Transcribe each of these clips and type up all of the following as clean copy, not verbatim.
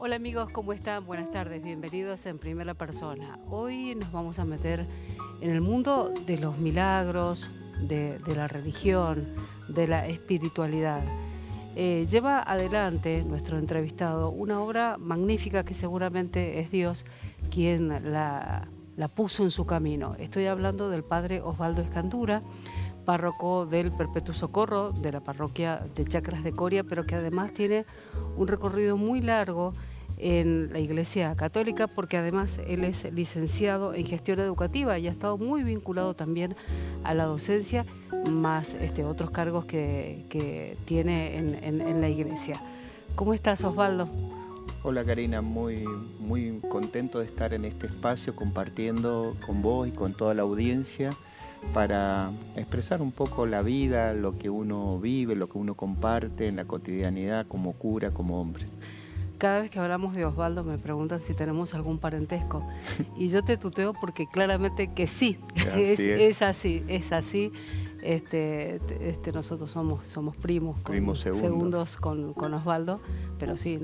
Hola amigos, ¿cómo están? Buenas tardes, bienvenidos en Primera Persona. Hoy nos vamos a meter en el mundo de los milagros, de la religión, de la espiritualidad. Lleva adelante nuestro entrevistado una obra magnífica que seguramente es Dios quien la puso en su camino. Estoy hablando del padre Osvaldo Escandura, párroco del Perpetuo Socorro de la parroquia de Chacras de Coria, pero que además tiene un recorrido muy largo en la Iglesia Católica, porque además él es licenciado en gestión educativa y ha estado muy vinculado también a la docencia, más otros cargos que tiene en la Iglesia. ¿Cómo estás, Osvaldo? Hola Karina, muy contento de estar en este espacio compartiendo con vos y con toda la audiencia para expresar un poco la vida, lo que uno vive, lo que uno comparte en la cotidianidad como cura, como hombre. Cada vez que hablamos de Osvaldo me preguntan si tenemos algún parentesco y yo te tuteo porque claramente que sí, es así. Nosotros somos primos segundos con Osvaldo, pero sí,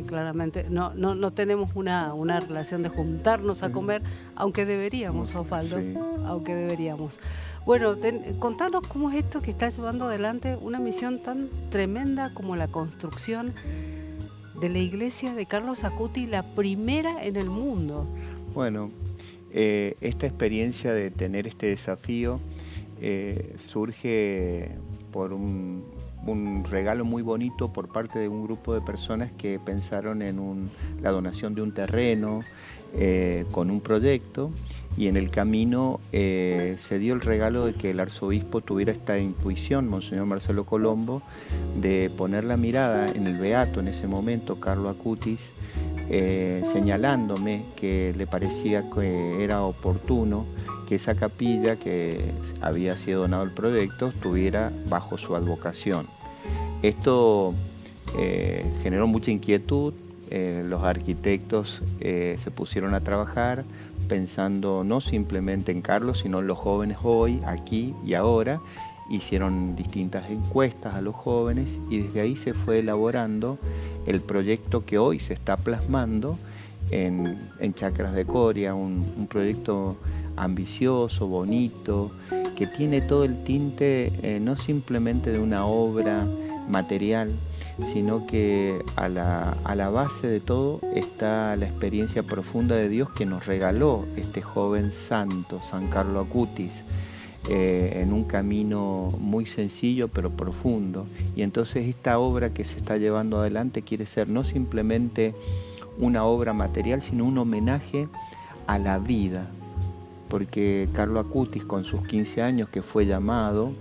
claramente no tenemos una relación de juntarnos a comer, aunque deberíamos, Osvaldo, sí. Aunque deberíamos. Bueno, contanos cómo es esto que estás llevando adelante, una misión tan tremenda como la construcción de la iglesia de Carlos Acutis, la primera en el mundo. Bueno, esta experiencia de tener este desafío surge por un regalo muy bonito por parte de un grupo de personas que pensaron en la donación de un terreno con un proyecto, y en el camino se dio el regalo de que el arzobispo tuviera esta intuición, Monseñor Marcelo Colombo, de poner la mirada en el beato en ese momento, Carlos Acutis, señalándome que le parecía que era oportuno que esa capilla que había sido donado el proyecto estuviera bajo su advocación. Esto generó mucha inquietud. Los arquitectos se pusieron a trabajar pensando no simplemente en Carlos, sino en los jóvenes hoy, aquí y ahora. Hicieron distintas encuestas a los jóvenes y desde ahí se fue elaborando el proyecto que hoy se está plasmando en Chacras de Coria, un proyecto ambicioso, bonito, que tiene todo el tinte no simplemente de una obra material, sino que a la base de todo está la experiencia profunda de Dios que nos regaló este joven santo, San Carlos Acutis, en un camino muy sencillo pero profundo. Y entonces esta obra que se está llevando adelante quiere ser no simplemente una obra material, sino un homenaje a la vida, porque Carlos Acutis, con sus 15 años que fue llamado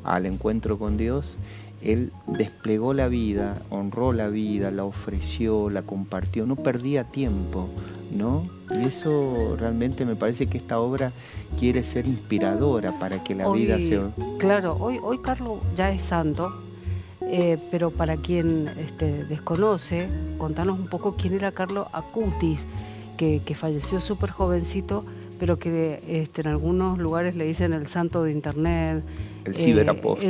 al encuentro con Dios, él desplegó la vida, honró la vida, la ofreció, la compartió, no perdía tiempo, ¿no? Y eso realmente me parece que esta obra quiere ser inspiradora para que la vida sea... Claro, hoy Carlos ya es santo, pero para quien desconoce, contanos un poco quién era Carlos Acutis, que falleció súper jovencito, pero que en algunos lugares le dicen el santo de internet, el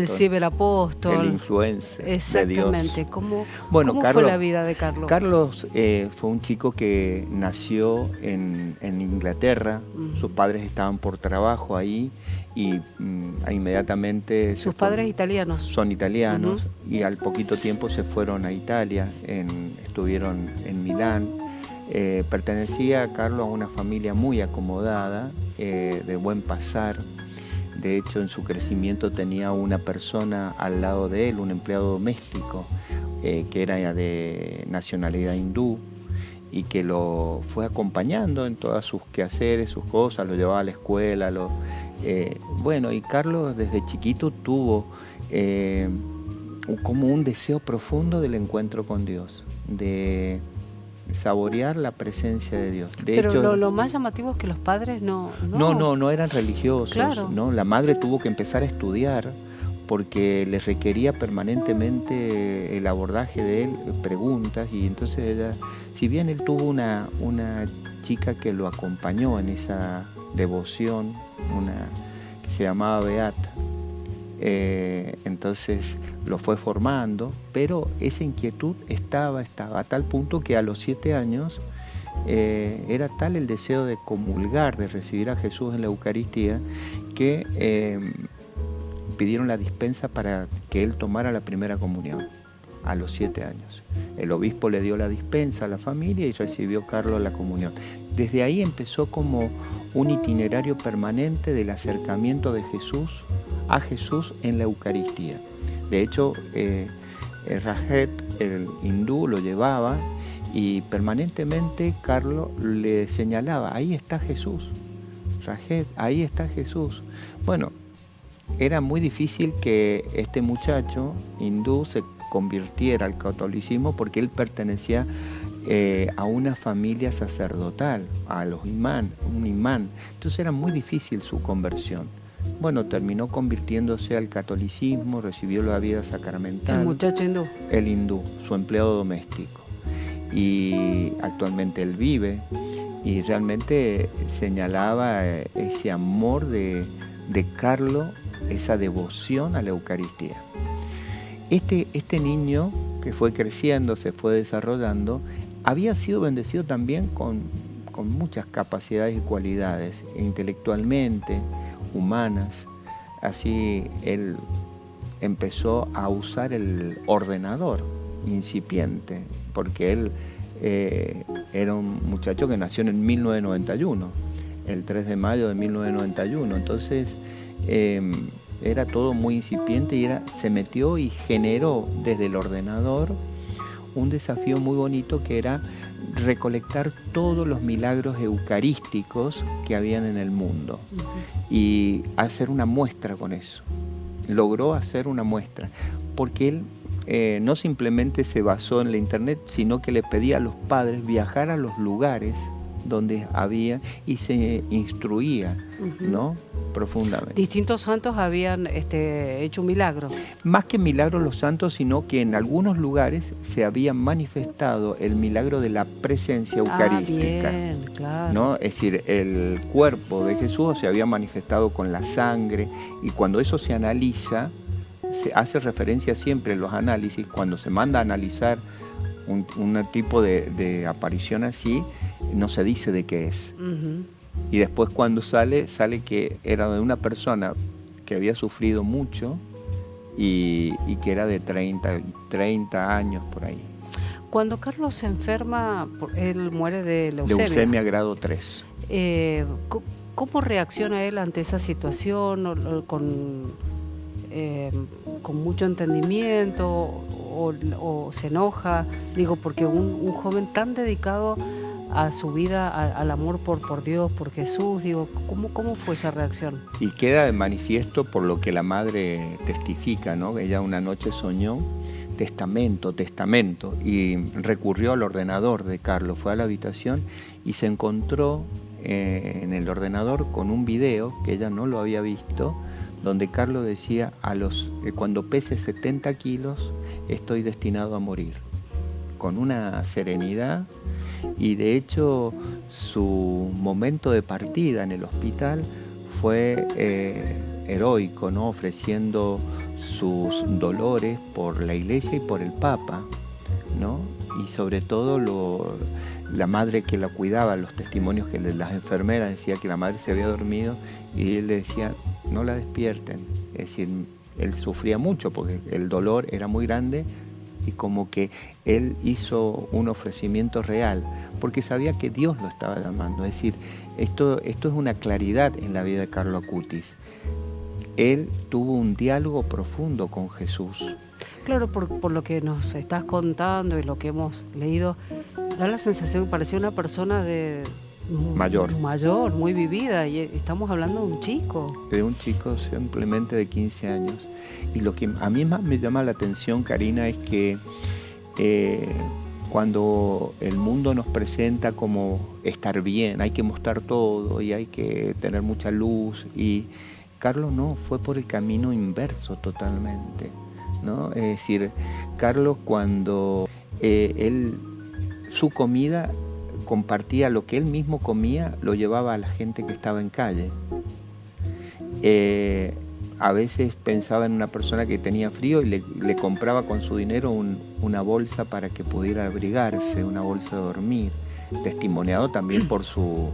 ciberapóstol, el influencer. Exactamente. De Dios. ¿Cómo Carlos, fue la vida de Carlos? Carlos fue un chico que nació en Inglaterra. Sus padres estaban por trabajo ahí y inmediatamente... ¿Sus padres italianos? Son italianos. Y al poquito tiempo se fueron a Italia, estuvieron en Milán. Pertenecía a Carlos a una familia muy acomodada, de buen pasar. De hecho, en su crecimiento tenía una persona al lado de él, un empleado doméstico, que era de nacionalidad hindú y que lo fue acompañando en todas sus quehaceres, sus cosas, lo llevaba a la escuela. Y Carlos desde chiquito tuvo como un deseo profundo del encuentro con Dios, de saborear la presencia de Dios. Pero hecho, lo más llamativo es que los padres no eran religiosos, claro. ¿no? La madre tuvo que empezar a estudiar porque les requería permanentemente el abordaje de él, preguntas, y entonces ella, si bien él tuvo una chica que lo acompañó en esa devoción, una que se llamaba Beata, Entonces lo fue formando, pero esa inquietud estaba a tal punto que a los 7 años era tal el deseo de comulgar, de recibir a Jesús en la Eucaristía, que pidieron la dispensa para que él tomara la primera comunión a los 7 años. El obispo le dio la dispensa a la familia y recibió Carlos la comunión. Desde ahí empezó como un itinerario permanente del acercamiento de Jesús a Jesús en la Eucaristía. De hecho, Rajet, el hindú, lo llevaba y permanentemente Carlos le señalaba: ahí está Jesús, Rajet, ahí está Jesús. Bueno, era muy difícil que este muchacho hindú se convirtiera al catolicismo porque él pertenecía a una familia sacerdotal, a los un imán. Entonces era muy difícil su conversión. Bueno, terminó convirtiéndose al catolicismo, recibió la vida sacramental. ¿El muchacho hindú? El hindú, su empleado doméstico. Y actualmente él vive y realmente señalaba ese amor de Carlos, esa devoción a la Eucaristía. Este niño que fue creciendo, se fue desarrollando, había sido bendecido también con muchas capacidades y cualidades, intelectualmente, humanas. Así él empezó a usar el ordenador incipiente, porque él era un muchacho que nació en 1991, el 3 de mayo de 1991. Entonces era todo muy incipiente y se metió y generó desde el ordenador un desafío muy bonito, que era recolectar todos los milagros eucarísticos que habían en el mundo y hacer una muestra con eso. Logró hacer una muestra, porque él no simplemente se basó en la internet, sino que le pedía a los padres viajar a los lugares donde había y se instruía, ¿no?, profundamente. Distintos santos habían hecho un milagro. Más que milagros los santos, sino que en algunos lugares se había manifestado el milagro de la presencia eucarística. Bien, claro. ¿No? Es decir, el cuerpo de Jesús se había manifestado con la sangre, y cuando eso se analiza, se hace referencia siempre en los análisis, cuando se manda a analizar un tipo de aparición así, no se dice de qué es. Y después cuando sale que era de una persona que había sufrido mucho y que era de 30 años por ahí. Cuando Carlos se enferma, él muere de leucemia. Leucemia grado 3. ¿Cómo reacciona él ante esa situación? ¿Con mucho entendimiento o se enoja? Digo, porque un joven tan dedicado a su vida, al amor por Dios, por Jesús, digo, ¿cómo fue esa reacción? Y queda de manifiesto por lo que la madre testifica, ¿no? Ella una noche soñó testamento, y recurrió al ordenador de Carlos, fue a la habitación y se encontró en el ordenador con un video que ella no lo había visto, donde Carlos decía: cuando pese 70 kilos estoy destinado a morir, con una serenidad. Y de hecho su momento de partida en el hospital fue heroico, ¿no?, ofreciendo sus dolores por la Iglesia y por el Papa, ¿no? Y sobre todo la madre que la cuidaba, los testimonios que las enfermeras decían que la madre se había dormido y él le decía: no la despierten. Es decir, él sufría mucho porque el dolor era muy grande, y como que él hizo un ofrecimiento real, porque sabía que Dios lo estaba llamando. Es decir, esto es una claridad en la vida de Carlo Acutis. Él tuvo un diálogo profundo con Jesús. Claro, por lo que nos estás contando y lo que hemos leído, da la sensación que parecía una persona mayor, muy vivida, y estamos hablando de un chico. De un chico simplemente de 15 años. Y lo que a mí más me llama la atención, Karina, es que cuando el mundo nos presenta como estar bien, hay que mostrar todo y hay que tener mucha luz, y Carlos no, fue por el camino inverso totalmente, ¿no? Es decir, Carlos, cuando su comida compartía, lo que él mismo comía lo llevaba a la gente que estaba en calle. a veces pensaba en una persona que tenía frío y le compraba con su dinero una bolsa para que pudiera abrigarse, una bolsa de dormir, testimoniado también por su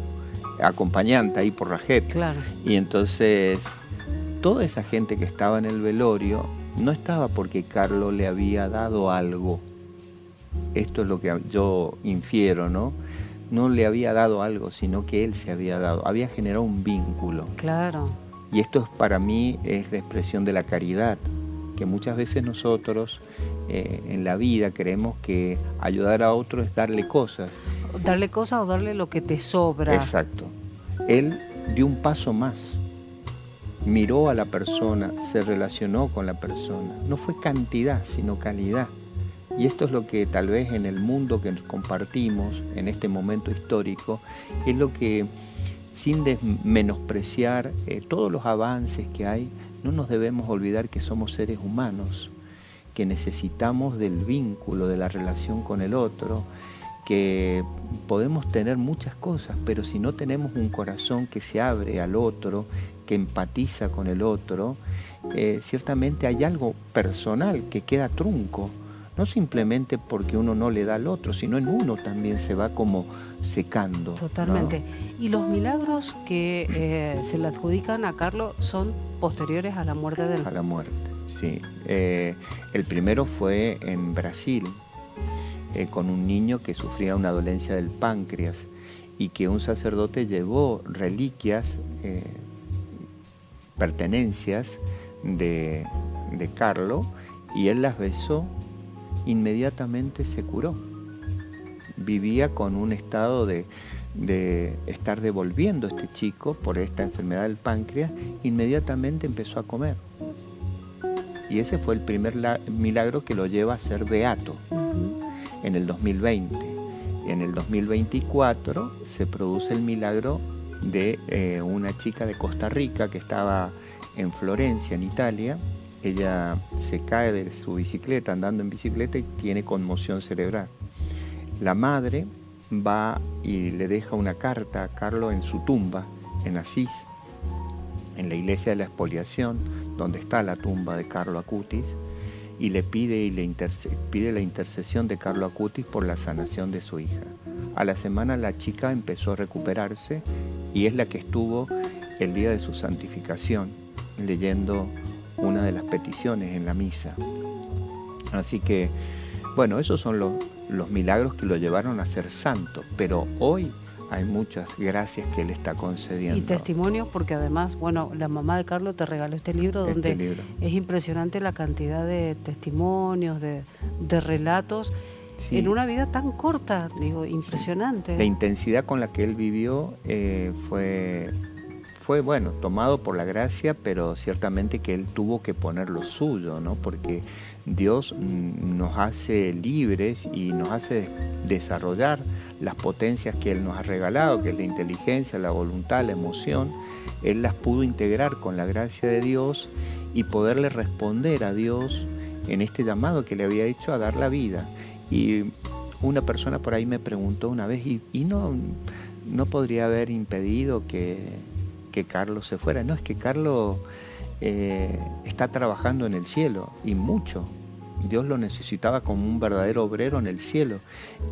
acompañante ahí por Rajep. Claro. Y entonces toda esa gente que estaba en el velorio no estaba porque Carlos le había dado algo. Esto es lo que yo infiero, ¿no? No le había dado algo, sino que él se había dado, había generado un vínculo. Claro. Y esto para mí es la expresión de la caridad, que muchas veces nosotros en la vida creemos que ayudar a otro es darle cosas. Darle cosas o darle lo que te sobra. Exacto. Él dio un paso más, miró a la persona, se relacionó con la persona. No fue cantidad, sino calidad. Y esto es lo que tal vez en el mundo que compartimos, en este momento histórico, es lo que, sin menospreciar todos los avances que hay, no nos debemos olvidar que somos seres humanos, que necesitamos del vínculo, de la relación con el otro, que podemos tener muchas cosas, pero si no tenemos un corazón que se abre al otro, que empatiza con el otro, ciertamente hay algo personal que queda trunco. No simplemente porque uno no le da al otro, sino en uno también se va como secando. Totalmente. ¿No? Y los milagros que se le adjudican a Carlos son posteriores a la muerte de él. A la muerte, sí. El primero fue en Brasil, con un niño que sufría una dolencia del páncreas y que un sacerdote llevó reliquias, pertenencias de Carlos, y él las besó. Inmediatamente se curó. Vivía con un estado de estar devolviendo a este chico por esta enfermedad del páncreas. Inmediatamente empezó a comer. Y ese fue el primer milagro que lo lleva a ser beato en el 2020. En el 2024 se produce el milagro de una chica de Costa Rica que estaba en Florencia, en Italia. Ella se cae de su bicicleta, andando en bicicleta, y tiene conmoción cerebral. La madre va y le deja una carta a Carlos en su tumba, en Asís, en la iglesia de la expoliación, donde está la tumba de Carlo Acutis, y le pide la intercesión de Carlo Acutis por la sanación de su hija. A la semana la chica empezó a recuperarse y es la que estuvo el día de su santificación, leyendo una de las peticiones en la misa. Así que, bueno, esos son los milagros que lo llevaron a ser santo, pero hoy hay muchas gracias que él está concediendo. Y testimonios, porque además, bueno, la mamá de Carlos te regaló este libro donde es impresionante la cantidad de testimonios, de relatos, sí, en una vida tan corta, digo, impresionante. Sí. La intensidad con la que él vivió fue, bueno, tomado por la gracia, pero ciertamente que él tuvo que poner lo suyo, ¿no? Porque Dios nos hace libres y nos hace desarrollar las potencias que Él nos ha regalado, que es la inteligencia, la voluntad, la emoción. Él las pudo integrar con la gracia de Dios y poderle responder a Dios en este llamado que le había hecho a dar la vida. Y una persona por ahí me preguntó una vez, ¿y no podría haber impedido que Carlos se fuera? No, es que Carlos está trabajando en el cielo, y mucho. Dios lo necesitaba como un verdadero obrero en el cielo,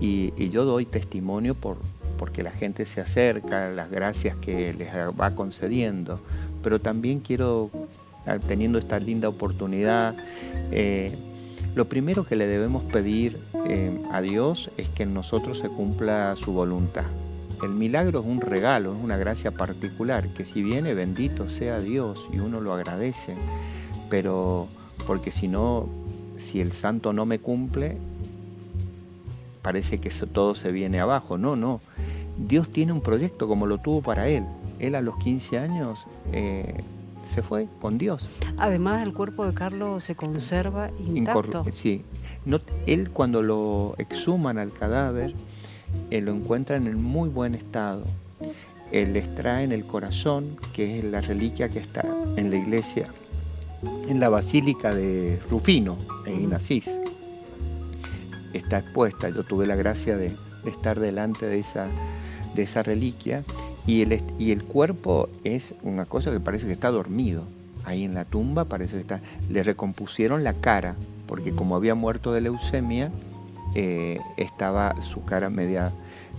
y yo doy testimonio porque la gente se acerca, las gracias que les va concediendo, pero también quiero, teniendo esta linda oportunidad, lo primero que le debemos pedir a Dios es que en nosotros se cumpla su voluntad. El milagro es un regalo, es una gracia particular, que si viene, bendito sea Dios, y uno lo agradece, pero porque si el santo no me cumple, parece que todo se viene abajo. No. Dios tiene un proyecto como lo tuvo para él. Él a los 15 años se fue con Dios. Además, el cuerpo de Carlos se conserva intacto. Sí. Él, cuando lo exhuman al cadáver, lo encuentran en muy buen estado. Él les trae en el corazón, que es la reliquia que está en la iglesia, en la Basílica de Rufino, en Asís. Está expuesta. Yo tuve la gracia de estar delante de esa reliquia, y el cuerpo es una cosa que parece que está dormido. ahí en la tumba, parece que está. Le recompusieron la cara, porque como había muerto de leucemia, estaba su cara media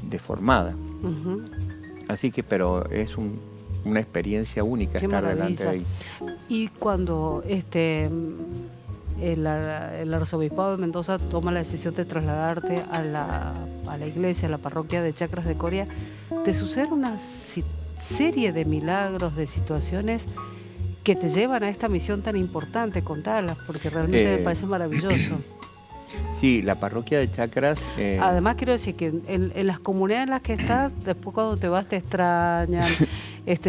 deformada. Así que, pero es una experiencia única. Qué estar maravilla. Delante de ahí. Y cuando el arzobispado de Mendoza toma la decisión de trasladarte a la iglesia, a la parroquia de Chacras de Coria, te sucede una serie de milagros, de situaciones que te llevan a esta misión tan importante. Contalas, porque realmente me parece maravilloso. Sí, la parroquia de Chacras... Además quiero decir que en las comunidades en las que estás, después cuando te vas te extrañan,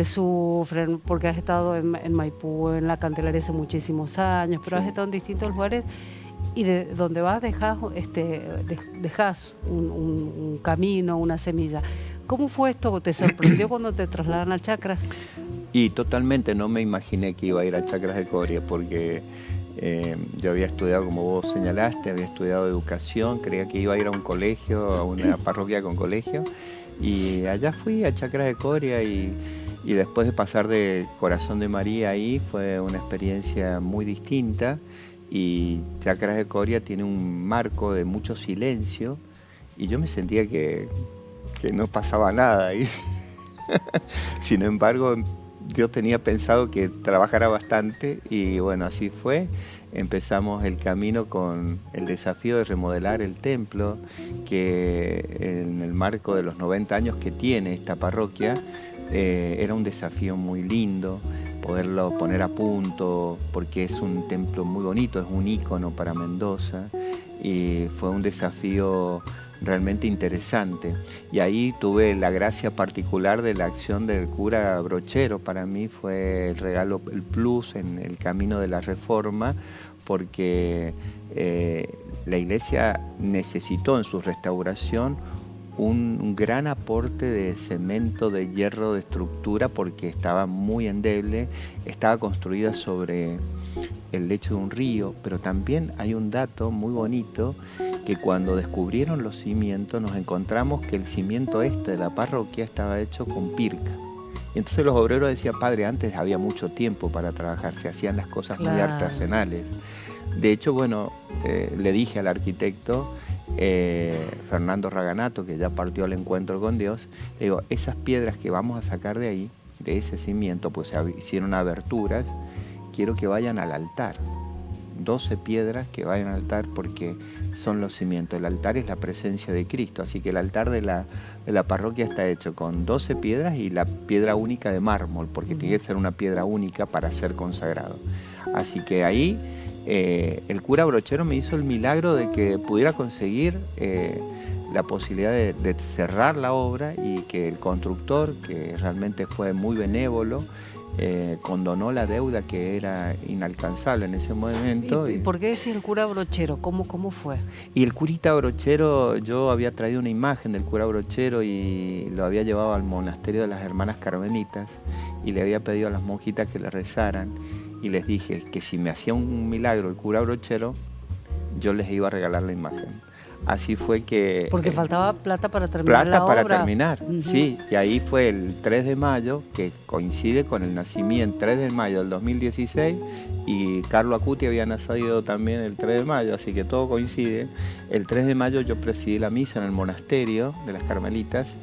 sufren, porque has estado en Maipú, en la Candelaria hace muchísimos años, pero has estado en distintos lugares y de donde vas dejas un camino, una semilla. ¿Cómo fue esto? ¿Te sorprendió cuando te trasladan a Chacras? Y totalmente, no me imaginé que iba a ir a Chacras de Coria, porque... yo había estudiado, como vos señalaste, había estudiado educación, creía que iba a ir a un colegio, a una parroquia con colegio, y allá fui a Chacras de Coria y después de pasar de Corazón de María ahí fue una experiencia muy distinta, y Chacras de Coria tiene un marco de mucho silencio y yo me sentía que no pasaba nada ahí. Sin embargo, Dios tenía pensado que trabajara bastante y bueno, así fue. Empezamos el camino con el desafío de remodelar el templo, que en el marco de los 90 años que tiene esta parroquia, era un desafío muy lindo poderlo poner a punto, porque es un templo muy bonito, es un ícono para Mendoza y fue un desafío realmente interesante. Y ahí tuve la gracia particular de la acción del cura Brochero. Para mí fue el regalo, el plus en el camino de la reforma, porque la iglesia necesitó en su restauración un gran aporte de cemento, de hierro, de estructura, porque estaba muy endeble, estaba construida sobre el lecho de un río, pero también hay un dato muy bonito, que cuando descubrieron los cimientos nos encontramos que el cimiento de la parroquia estaba hecho con pirca. Y entonces los obreros decían, padre, antes había mucho tiempo para trabajar, se hacían las cosas muy artesanales. De hecho, bueno, le dije al arquitecto Fernando Raganato, que ya partió al encuentro con Dios, le digo, esas piedras que vamos a sacar de ahí, de ese cimiento, pues se hicieron aberturas, quiero que vayan al altar. 12 piedras que vayan al altar porque son los cimientos. El altar es la presencia de Cristo, así que el altar de la parroquia está hecho con 12 piedras y la piedra única de mármol, porque tiene que ser una piedra única para ser consagrado. Así que ahí el cura Brochero me hizo el milagro de que pudiera conseguir la posibilidad de cerrar la obra y que el constructor, que realmente fue muy benévolo, condonó la deuda que era inalcanzable en ese momento. ¿Y por qué decís el cura Brochero? ¿Cómo fue? Y el curita Brochero, yo había traído una imagen del cura Brochero y lo había llevado al monasterio de las hermanas carmelitas y le había pedido a las monjitas que le rezaran y les dije que si me hacía un milagro el cura Brochero, yo les iba a regalar la imagen. Así fue que... Porque faltaba plata para terminar la obra. Plata para terminar, sí. Y ahí fue el 3 de mayo, que coincide con el nacimiento, 3 de mayo del 2016, y Carlo Acuti había nacido también el 3 de mayo, así que todo coincide. El 3 de mayo yo presidí la misa en el monasterio de las Carmelitas,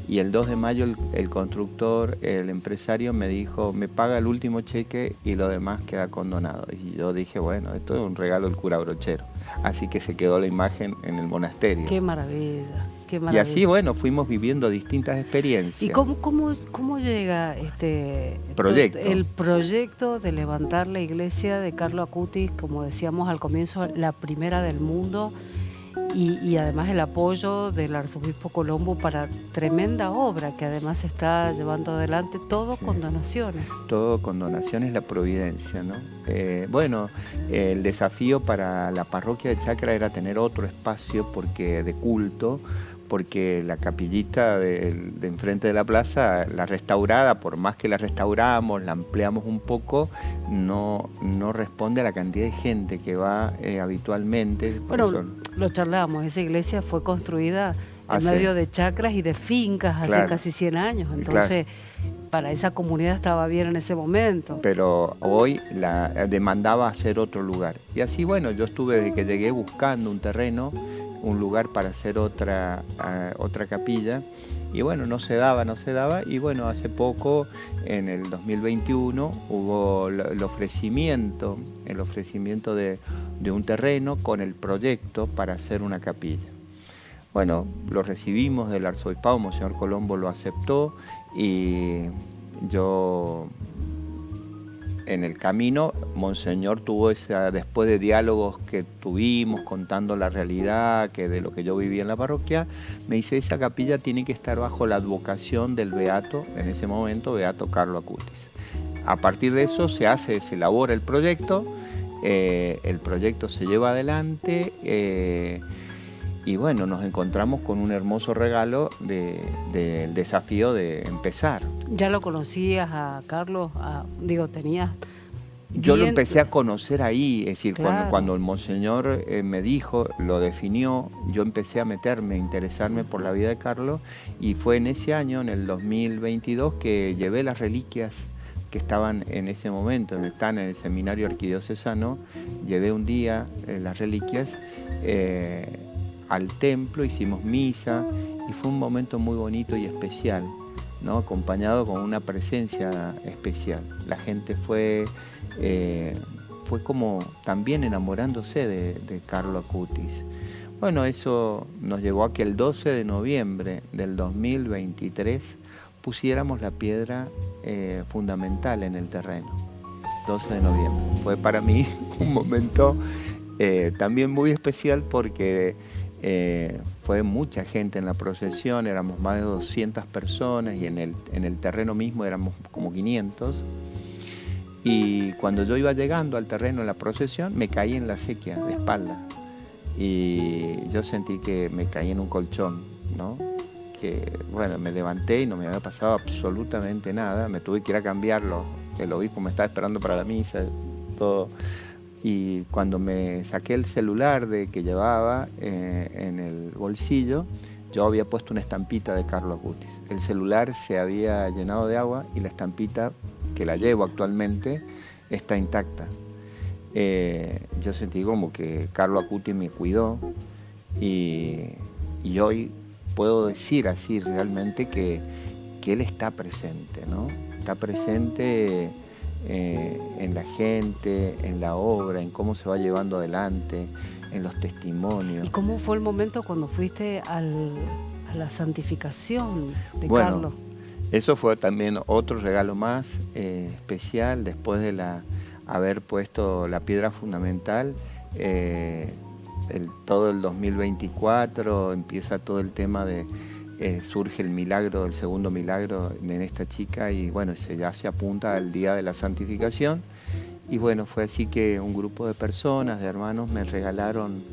y el 2 de mayo el constructor, el empresario me dijo, me paga el último cheque y lo demás queda condonado. Y yo dije, bueno, esto es un regalo del cura Brochero. Así que se quedó la imagen en el monasterio. ¡Qué maravilla! ¡Qué maravilla! Y así, bueno, fuimos viviendo distintas experiencias. ¿Y cómo llega proyecto? El proyecto de levantar la iglesia de Carlo Acuti, como decíamos al comienzo, la primera del mundo, y además el apoyo del arzobispo Colombo para tremenda obra que además se está llevando adelante, todo con donaciones. Todo con donaciones, la providencia, ¿no? Bueno, el desafío para la parroquia de Chacra era tener otro espacio de culto, porque la capillita de enfrente de la plaza, la restaurada, por más que la restauramos, la ampliamos un poco, no responde a la cantidad de gente que va habitualmente. Bueno, lo charlamos, esa iglesia fue construida en medio de chacras y de fincas hace casi 100 años, entonces para esa comunidad estaba bien en ese momento. Pero hoy la demandaba hacer otro lugar. Y así, bueno, yo estuve desde que llegué buscando un terreno, un lugar para hacer otra capilla. Y bueno, no se daba. Y bueno, hace poco, en el 2021, hubo el ofrecimiento de un terreno con el proyecto para hacer una capilla. Bueno, lo recibimos del arzobispado, Monseñor Colombo lo aceptó y yo en el camino, Monseñor tuvo después de diálogos que tuvimos contando la realidad de lo que yo vivía en la parroquia, me dice, esa capilla tiene que estar bajo la advocación del beato, en ese momento, beato Carlo Acutis. A partir de eso se elabora el proyecto se lleva adelante, y bueno, nos encontramos con un hermoso regalo del desafío de empezar. ¿Ya lo conocías a Carlos? Tenías... Yo lo empecé a conocer ahí, es decir, claro. cuando el Monseñor me dijo, lo definió, yo empecé a interesarme por la vida de Carlos, y fue en ese año, en el 2022, que llevé las reliquias que estaban en ese momento, están en el seminario arquidiocesano, llevé un día las reliquias al templo, hicimos misa y fue un momento muy bonito y especial, ¿no? Acompañado con una presencia especial. La gente fue como también enamorándose de Carlo Acutis. Bueno, eso nos llevó a que el 12 de noviembre del 2023 pusiéramos la piedra fundamental en el terreno. 12 de noviembre. Fue para mí un momento también muy especial porque fue mucha gente en la procesión, éramos más de 200 personas y en el terreno mismo éramos como 500. Y cuando yo iba llegando al terreno en la procesión, me caí en la acequia de espalda y yo sentí que me caí en un colchón, ¿no? Que bueno, me levanté y no me había pasado absolutamente nada, me tuve que ir a cambiarlo, el obispo me estaba esperando para la misa, todo. Y cuando me saqué el celular que llevaba en el bolsillo, yo había puesto una estampita de Carlo Acutis. El celular se había llenado de agua y la estampita, que la llevo actualmente, está intacta. Yo sentí como que Carlo Acutis me cuidó y hoy puedo decir así realmente que él está presente, ¿no? Está presente en la gente, en la obra, en cómo se va llevando adelante, en los testimonios. ¿Y cómo fue el momento cuando fuiste a la santificación de Carlos? Eso fue también otro regalo más especial después de haber puesto la piedra fundamental. Todo el 2024 empieza todo el tema surge el milagro, el segundo milagro en esta chica y bueno, ya se apunta al día de la santificación y bueno, fue así que un grupo de personas, de hermanos, me regalaron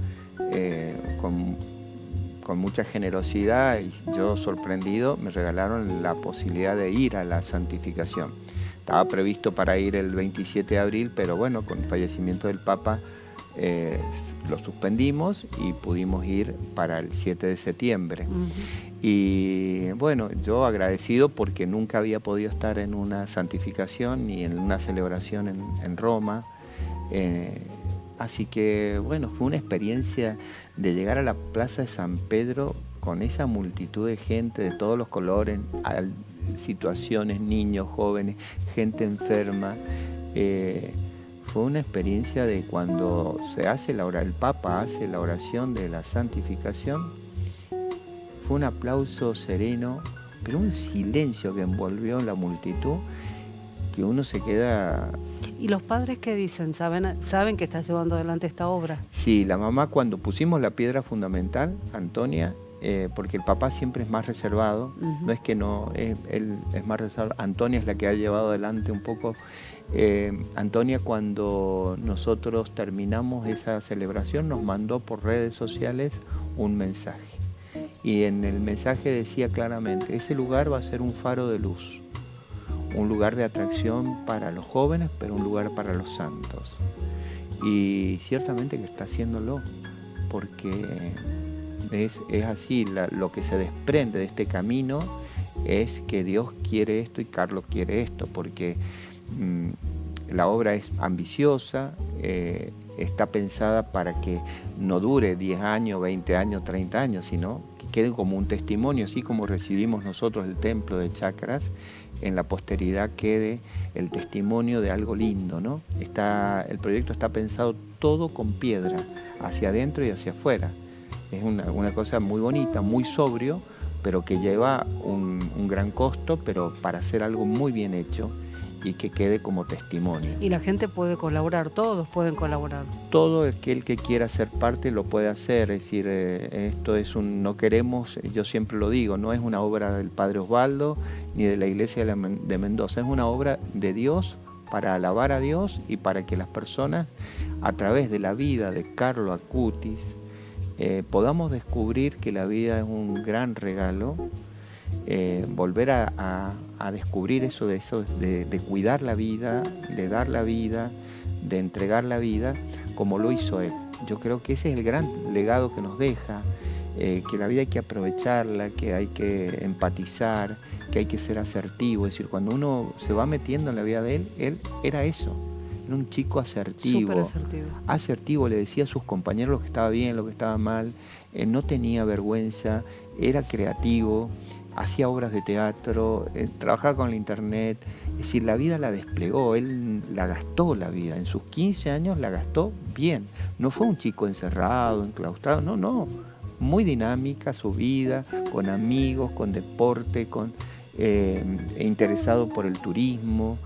con mucha generosidad y yo sorprendido, me regalaron la posibilidad de ir a la santificación. Estaba previsto para ir el 27 de abril, pero bueno, con el fallecimiento del Papa lo suspendimos y pudimos ir para el 7 de septiembre. Uh-huh. Y bueno, yo agradecido porque nunca había podido estar en una santificación ni en una celebración en Roma. Así que bueno, fue una experiencia de llegar a la Plaza de San Pedro con esa multitud de gente de todos los colores, situaciones, niños, jóvenes, gente enferma. Fue una experiencia de cuando el Papa hace la oración de la santificación, fue un aplauso sereno, pero un silencio que envolvió la multitud, que uno se queda... ¿Y los padres qué dicen? ¿Saben que estás llevando adelante esta obra? Sí, la mamá cuando pusimos la piedra fundamental, Antonia, porque el papá siempre es más reservado, uh-huh. No es que no, él es más reservado, Antonia es la que ha llevado adelante un poco. Antonia, cuando nosotros terminamos esa celebración, nos mandó por redes sociales un mensaje y en el mensaje decía claramente, ese lugar va a ser un faro de luz, un lugar de atracción para los jóvenes, pero un lugar para los santos. Y ciertamente que está haciéndolo, porque es así, lo que se desprende de este camino es que Dios quiere esto y Carlos quiere esto, porque la obra es ambiciosa, está pensada para que no dure 10 años, 20 años, 30 años, sino que quede como un testimonio, así como recibimos nosotros el templo de Chacras, en la posteridad quede el testimonio de algo lindo, ¿no? El proyecto está pensado todo con piedra, hacia adentro y hacia afuera. Es una cosa muy bonita, muy sobrio, pero que lleva un gran costo, pero para hacer algo muy bien hecho y que quede como testimonio. Y la gente puede colaborar, todos pueden colaborar. Todo aquel que quiera ser parte lo puede hacer, es decir, esto es no queremos, yo siempre lo digo, no es una obra del Padre Osvaldo ni de la Iglesia de Mendoza, es una obra de Dios para alabar a Dios y para que las personas, a través de la vida de Carlo Acutis, podamos descubrir que la vida es un gran regalo, volver a descubrir eso de cuidar la vida, de dar la vida, de entregar la vida, como lo hizo él. Yo creo que ese es el gran legado que nos deja, que la vida hay que aprovecharla, que hay que empatizar, que hay que ser asertivo. Es decir, cuando uno se va metiendo en la vida de él era eso. Era un chico asertivo. Súper asertivo. Asertivo, le decía a sus compañeros lo que estaba bien, lo que estaba mal, no tenía vergüenza, era creativo, hacía obras de teatro, trabajaba con el internet, es decir, la vida la desplegó, él la gastó la vida, en sus 15 años la gastó bien, no fue un chico encerrado, enclaustrado, no, muy dinámica su vida, con amigos, con deporte, interesado por el turismo,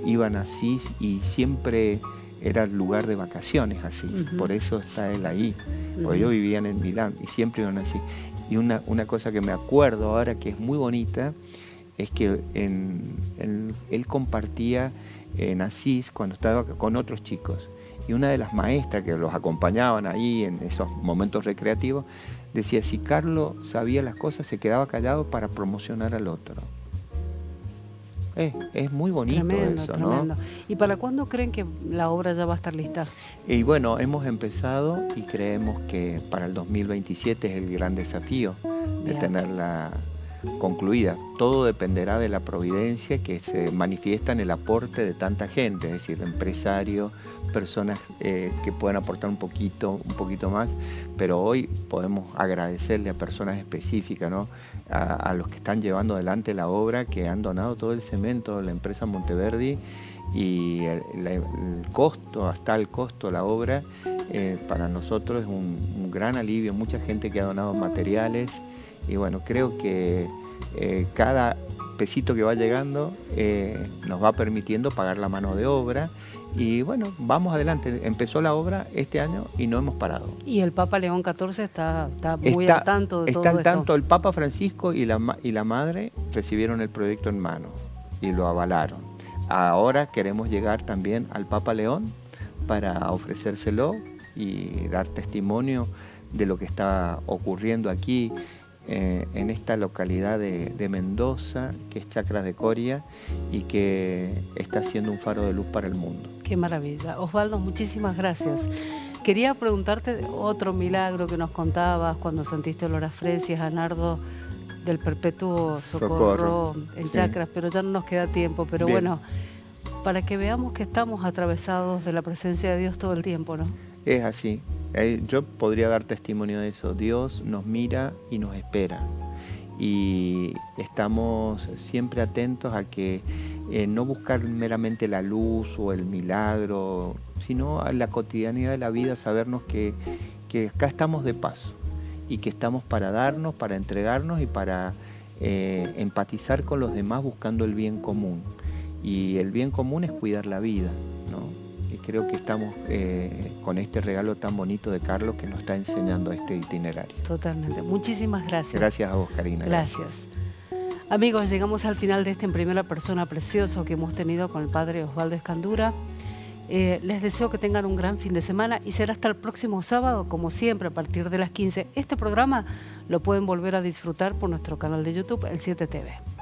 iban a Asís y siempre era el lugar de vacaciones Asís, por eso está él ahí, porque ellos vivían en Milán y siempre iban a Asís. Y una cosa que me acuerdo ahora que es muy bonita es que él compartía en Asís cuando estaba con otros chicos. Y una de las maestras que los acompañaban ahí en esos momentos recreativos decía, si Carlos sabía las cosas se quedaba callado para promocionar al otro. Es muy bonito tremendo, eso, tremendo. ¿no? ¿Y para cuándo creen que la obra ya va a estar lista? Y bueno, hemos empezado y creemos que para el 2027 es el gran desafío de tenerla concluida. Todo dependerá de la providencia que se manifiesta en el aporte de tanta gente, es decir, empresarios, personas que puedan aportar un poquito más, pero hoy podemos agradecerle a personas específicas, ¿no? A los que están llevando adelante la obra, que han donado todo el cemento de la empresa Monteverdi y el costo, hasta el costo de la obra, para nosotros es un gran alivio, mucha gente que ha donado materiales y bueno, creo que cada pesito que va llegando nos va permitiendo pagar la mano de obra y bueno, vamos adelante. Empezó la obra este año y no hemos parado. Y el Papa León XIV está muy al tanto de todo esto. Está al tanto, el Papa Francisco y la Madre recibieron el proyecto en mano y lo avalaron. Ahora queremos llegar también al Papa León para ofrecérselo y dar testimonio de lo que está ocurriendo aquí en esta localidad de Mendoza, que es Chacras de Coria y que está siendo un faro de luz para el mundo. Qué maravilla. Osvaldo, muchísimas gracias. Quería preguntarte otro milagro que nos contabas cuando sentiste olor a fresias, a nardo, del Perpetuo Socorro en Chacras, pero ya no nos queda tiempo. Pero bien, bueno, para que veamos que estamos atravesados de la presencia de Dios todo el tiempo, ¿no? Es así. Yo podría dar testimonio de eso. Dios nos mira y nos espera. Y estamos siempre atentos a que no buscar meramente la luz o el milagro, sino a la cotidianidad de la vida, sabernos que acá estamos de paso y que estamos para darnos, para entregarnos y para empatizar con los demás buscando el bien común. Y el bien común es cuidar la vida, ¿no? Y creo que estamos con este regalo tan bonito de Carlos que nos está enseñando este itinerario. Totalmente. Muchísimas gracias. Gracias a vos, Karina. Gracias. Amigos, llegamos al final de este En Primera Persona precioso que hemos tenido con el padre Osvaldo Escandura. Les deseo que tengan un gran fin de semana y será hasta el próximo sábado, como siempre, a partir de las 15. Este programa lo pueden volver a disfrutar por nuestro canal de YouTube, el 7TV.